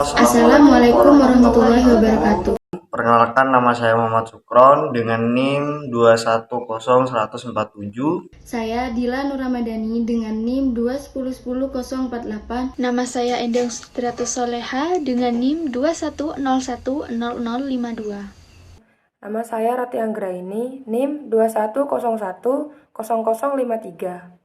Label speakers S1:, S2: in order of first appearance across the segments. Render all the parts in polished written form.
S1: Assalamualaikum warahmatullahi wabarakatuh.
S2: Perkenalkan, nama saya Muhammad Sukron dengan NIM 2101147.
S1: Saya Dila Nuramadani dengan NIM 2101048.
S3: Nama saya Endang Sudratus Soleha dengan NIM 21010052.
S4: Nama saya Rati Anggraini, NIM 21010053.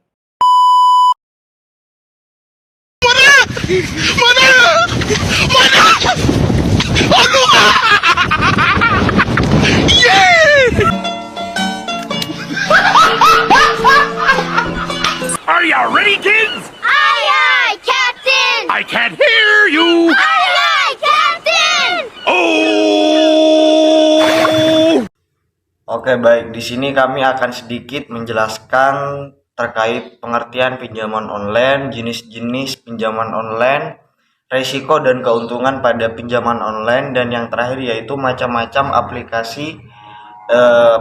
S5: Are you ready, kids?
S6: Aye, aye, Captain!
S5: I can't hear you.
S6: Aye, aye, Captain!
S5: Oh!
S2: Oke, baik. Di sini kami akan sedikit menjelaskan terkait pengertian pinjaman online, jenis-jenis pinjaman online, risiko dan keuntungan pada pinjaman online, dan yang terakhir yaitu macam-macam aplikasi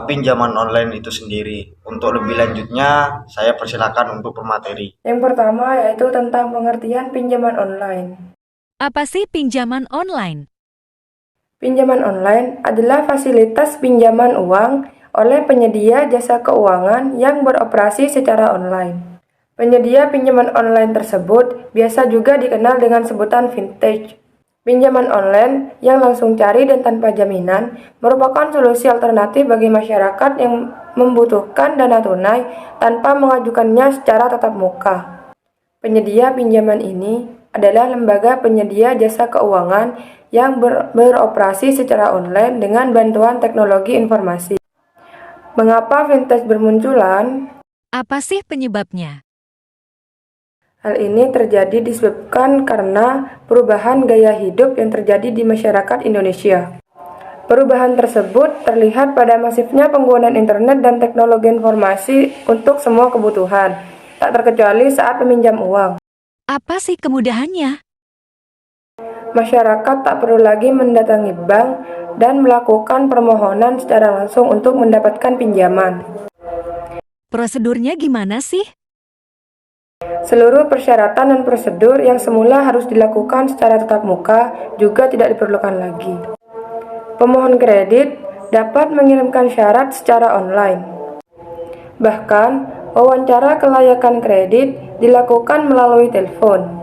S2: pinjaman online itu sendiri. Untuk lebih lanjutnya, saya persilakan untuk pemateri.
S4: Yang pertama yaitu tentang pengertian pinjaman online.
S7: Apa sih pinjaman online?
S4: Pinjaman online adalah fasilitas pinjaman uang oleh penyedia jasa keuangan yang beroperasi secara online. Penyedia pinjaman online tersebut biasa juga dikenal dengan sebutan vintage. Pinjaman online yang langsung cari dan tanpa jaminan merupakan solusi alternatif bagi masyarakat yang membutuhkan dana tunai tanpa mengajukannya secara tatap muka. Penyedia pinjaman ini adalah lembaga penyedia jasa keuangan yang beroperasi secara online dengan bantuan teknologi informasi. Mengapa vintage bermunculan?
S7: Apa sih penyebabnya?
S4: Hal ini terjadi disebabkan karena perubahan gaya hidup yang terjadi di masyarakat Indonesia. Perubahan tersebut terlihat pada masifnya penggunaan internet dan teknologi informasi untuk semua kebutuhan, tak terkecuali saat meminjam uang.
S7: Apa sih kemudahannya?
S4: Masyarakat tak perlu lagi mendatangi bank dan melakukan permohonan secara langsung untuk mendapatkan pinjaman.
S7: Prosedurnya gimana sih?
S4: Seluruh persyaratan dan prosedur yang semula harus dilakukan secara tatap muka juga tidak diperlukan lagi. Pemohon kredit dapat mengirimkan syarat secara online. Bahkan, wawancara kelayakan kredit dilakukan melalui telepon.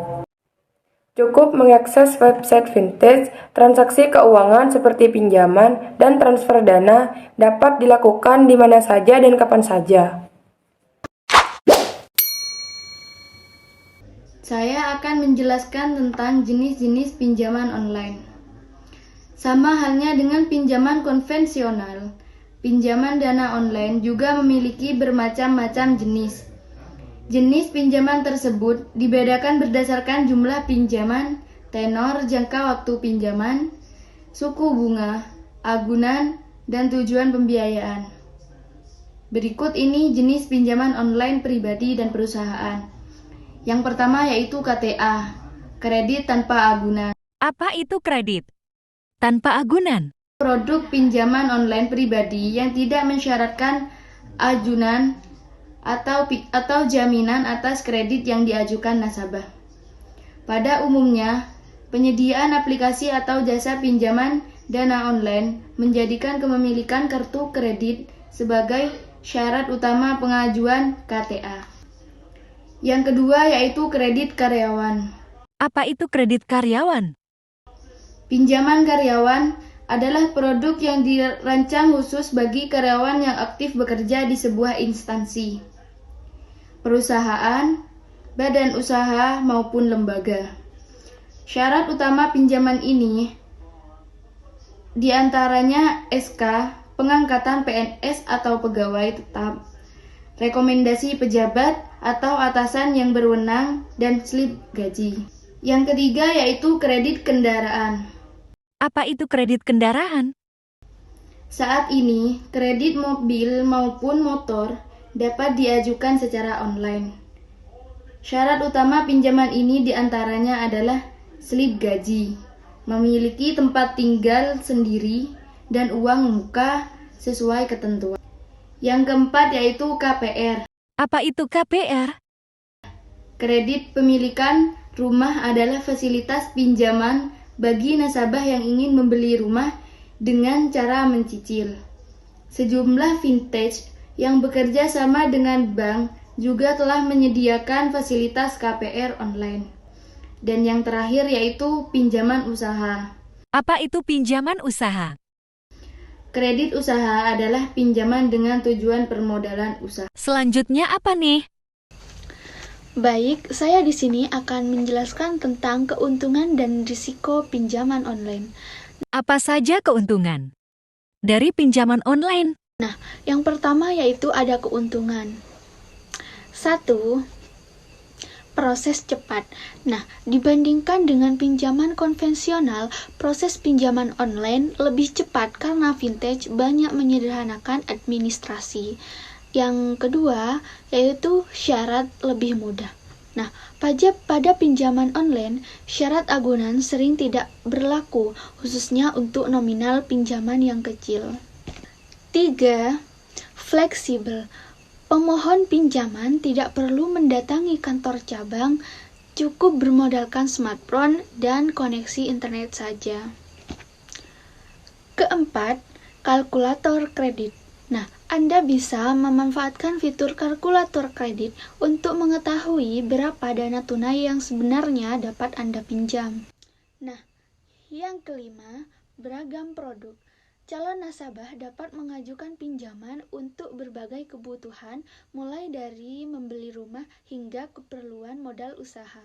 S4: Cukup mengakses website vintage, transaksi keuangan seperti pinjaman dan transfer dana dapat dilakukan di mana saja dan kapan saja.
S1: Saya akan menjelaskan tentang jenis-jenis pinjaman online. Sama halnya dengan pinjaman konvensional, pinjaman dana online juga memiliki bermacam-macam jenis. Jenis pinjaman tersebut dibedakan berdasarkan jumlah pinjaman, tenor jangka waktu pinjaman, suku bunga, agunan, dan tujuan pembiayaan. Berikut ini jenis pinjaman online pribadi dan perusahaan. Yang pertama yaitu KTA, kredit tanpa agunan.
S7: Apa itu kredit tanpa agunan?
S1: Produk pinjaman online pribadi yang tidak mensyaratkan ajunan atau jaminan atas kredit yang diajukan nasabah. Pada umumnya, penyediaan aplikasi atau jasa pinjaman dana online menjadikan kepemilikan kartu kredit sebagai syarat utama pengajuan KTA. Yang kedua yaitu kredit karyawan.
S7: Apa itu kredit karyawan?
S1: Pinjaman karyawan adalah produk yang dirancang khusus bagi karyawan yang aktif bekerja di sebuah instansi, perusahaan, badan usaha, maupun lembaga. Syarat utama pinjaman ini diantaranya SK, pengangkatan PNS atau pegawai tetap, rekomendasi pejabat atau atasan yang berwenang, dan slip gaji. Yang ketiga yaitu kredit kendaraan.
S7: Apa itu kredit kendaraan?
S1: Saat ini, kredit mobil maupun motor dapat diajukan secara online. Syarat utama pinjaman ini diantaranya adalah slip gaji, memiliki tempat tinggal sendiri, dan uang muka sesuai ketentuan. Yang keempat yaitu KPR.
S7: Apa itu KPR?
S1: Kredit pemilikan rumah adalah fasilitas pinjaman bagi nasabah yang ingin membeli rumah dengan cara mencicil. Sejumlah vintage yang bekerja sama dengan bank juga telah menyediakan fasilitas KPR online. Dan yang terakhir yaitu pinjaman usaha.
S7: Apa itu pinjaman usaha?
S1: Kredit usaha adalah pinjaman dengan tujuan permodalan usaha.
S7: Selanjutnya apa nih?
S3: Baik, saya di sini akan menjelaskan tentang keuntungan dan risiko pinjaman online.
S7: Apa saja keuntungan dari pinjaman online?
S3: Yang pertama yaitu ada keuntungan. 1. Proses cepat. Nah, dibandingkan dengan pinjaman konvensional, proses pinjaman online lebih cepat karena vintage banyak menyederhanakan administrasi. Yang kedua, yaitu syarat lebih mudah. Nah, pada pinjaman online, syarat agunan sering tidak berlaku, khususnya untuk nominal pinjaman yang kecil. 3. Fleksibel. Pemohon pinjaman tidak perlu mendatangi kantor cabang, cukup bermodalkan smartphone dan koneksi internet saja. Keempat, kalkulator kredit. Nah, Anda bisa memanfaatkan fitur kalkulator kredit untuk mengetahui berapa dana tunai yang sebenarnya dapat Anda pinjam. Nah, yang kelima, beragam produk. Calon nasabah dapat mengajukan pinjaman untuk berbagai kebutuhan, mulai dari membeli rumah hingga keperluan modal usaha.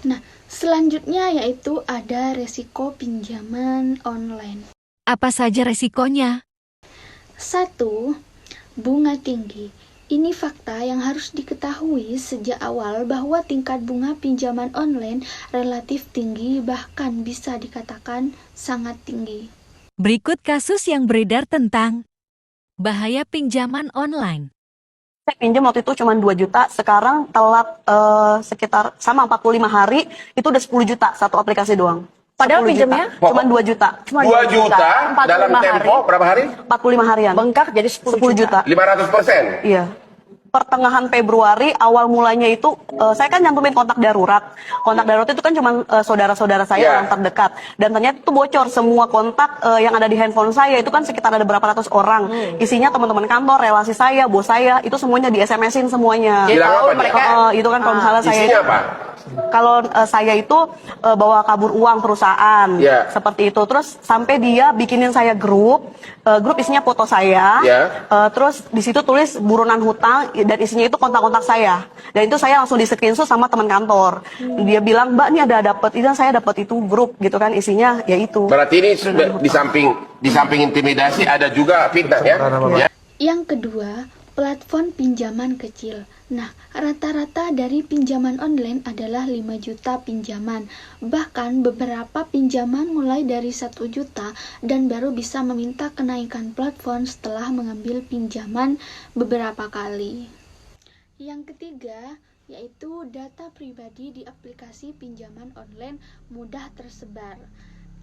S3: Nah, selanjutnya yaitu ada resiko pinjaman online.
S7: Apa saja resikonya?
S3: 1. Bunga tinggi. Ini fakta yang harus diketahui sejak awal bahwa tingkat bunga pinjaman online relatif tinggi, bahkan bisa dikatakan sangat tinggi.
S7: Berikut kasus yang beredar tentang bahaya pinjaman online.
S8: Saya pinjam waktu itu cuma 2 juta, sekarang telat sekitar sama 45 hari, itu udah 10 juta satu aplikasi doang.
S9: Padahal
S8: 10 juta.
S9: pinjamnya
S8: cuma 2 juta.
S9: cuma
S5: 2 juta
S9: 45
S5: dalam tempo
S9: hari,
S5: berapa hari?
S8: 45 harian.
S9: bengkak jadi
S8: 10 juta.
S5: 500%.
S8: Iya. Pertengahan Februari, awal mulanya itu, saya kan nyantumin kontak darurat. Kontak darurat itu kan cuma saudara-saudara saya,
S5: Yeah.
S8: orang terdekat. Dan ternyata itu bocor, semua kontak yang ada di handphone saya, itu kan sekitar ada berapa ratus orang. Isinya teman-teman kantor, relasi saya, bos saya, itu semuanya di SMS-in semuanya.
S9: Jadi
S5: Bilang
S9: tahu
S5: apa dia?
S9: mereka
S8: Itu kan kalau misalnya saya
S5: Isinya apa?
S8: kalau saya itu bawa kabur uang perusahaan,
S5: Yeah.
S8: seperti itu. Terus sampai dia bikinin saya grup isinya foto saya,
S5: Yeah.
S8: terus di situ tulis buronan hutang dan isinya itu kontak-kontak saya. Dan itu saya langsung di screenshot sama teman kantor. Dia bilang, Mbak, ini ada dapat, ini saya dapat itu grup gitu kan, isinya ya itu.
S5: Berarti ini di samping intimidasi ada juga fitnah ya? Ya.
S3: Yang kedua, platform pinjaman kecil. Nah, rata-rata dari pinjaman online adalah 5 juta pinjaman. Bahkan beberapa pinjaman mulai dari 1 juta dan baru bisa meminta kenaikan platform setelah mengambil pinjaman beberapa kali. Yang ketiga, yaitu data pribadi di aplikasi pinjaman online mudah tersebar.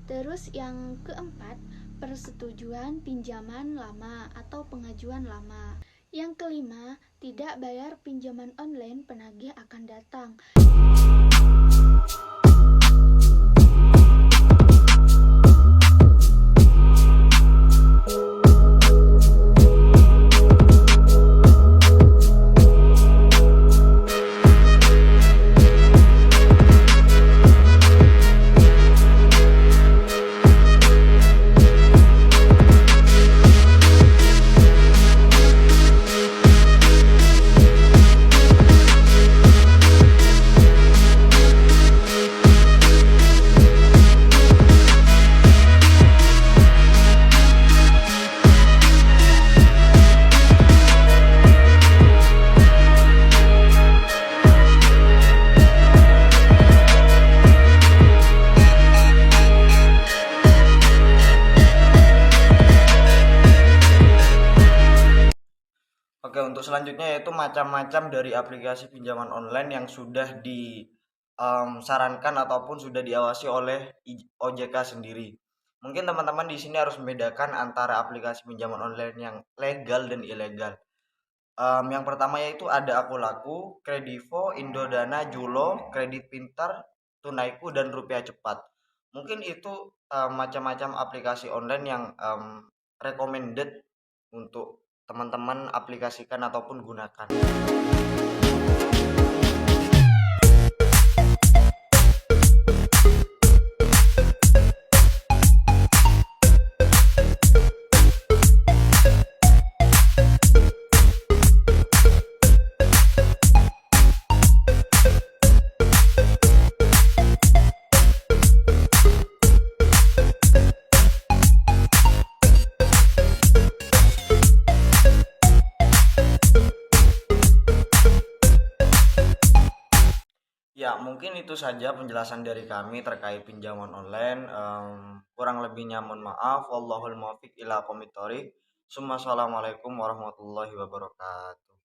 S3: Terus yang keempat, persetujuan pinjaman lama atau pengajuan lama. Yang kelima, tidak bayar pinjaman online, penagih akan datang.
S2: Oke, untuk selanjutnya yaitu macam-macam dari aplikasi pinjaman online yang sudah disarankan ataupun sudah diawasi oleh OJK sendiri. Mungkin teman-teman di sini harus membedakan antara aplikasi pinjaman online yang legal dan ilegal. Yang pertama yaitu ada Akulaku, Kredivo, Indodana, Julo, Kredit Pintar, Tunaiku, dan Rupiah Cepat. Mungkin itu macam-macam aplikasi online yang recommended untuk teman-teman aplikasikan ataupun gunakan. Ya, mungkin itu saja penjelasan dari kami terkait pinjaman online. Kurang lebihnya mohon maaf. Wallahul muwaffiq ila aqwamit thoriq. Assalamualaikum warahmatullahi wabarakatuh.